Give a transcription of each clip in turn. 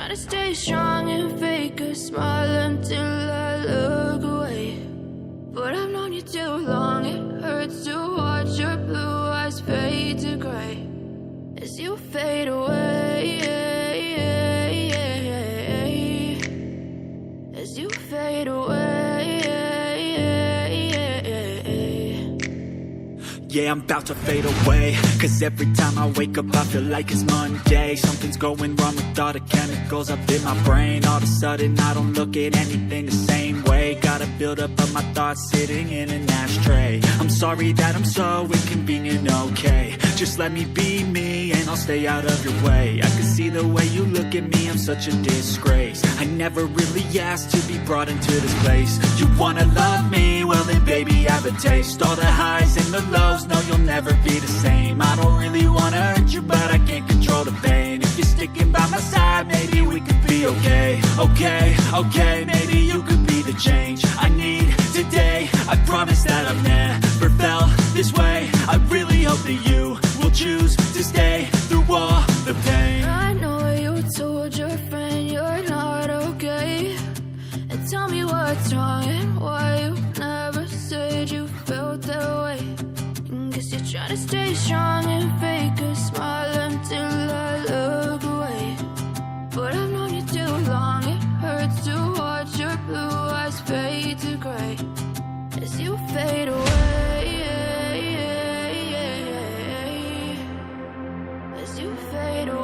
trying to stay strong and fake a smile until I look away. But I've known you too long, it hurts to watch your blue eyes fade to gray as you fade away, as you fade away. Yeah, I'm about to fade away, cause every time I wake up I feel like it's Monday. Something's going wrong with all the chemicals up in my brain. All of a sudden I don't look at anything the same way. Gotta build up of my thoughts sitting in an ashtray. I'm sorry that I'm so inconvenient, okay. Just let me be me and I'll stay out of your way. I can see the way you look at me, I'm such a disgrace. I never really asked to be brought into this place. You wanna love me? Well then baby have a taste. All the highs and the lows, no you'll never be the same. I don't really wanna hurt you but I can't control the pain. If you're sticking by my side maybe we could be okay. Okay, maybe you could be the change I need today. I promise that I've never felt this way. I really hope that you will choose to stay through all the pain. I know you told your friend you're not okay, and tell me what's wrong and why you never said you felt that way. Guess you're trying to stay strong and fake a smile until I look away. But I've known you too long, it hurts to watch your blue eyes fade to gray as you fade away, as you fade away,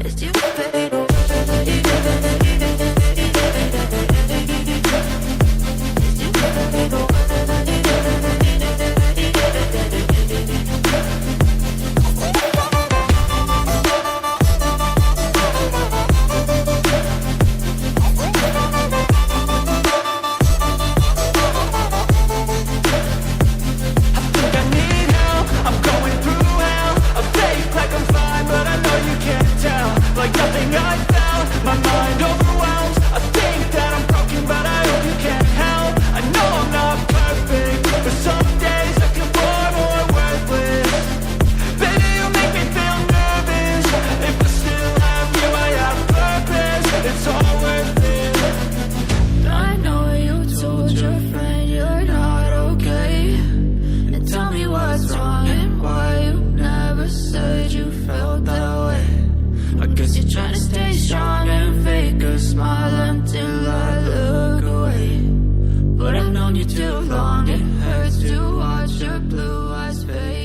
as you fade away. Trying to stay strong and fake a smile until I look away. But I've known you too long, it hurts to watch your blue eyes fade.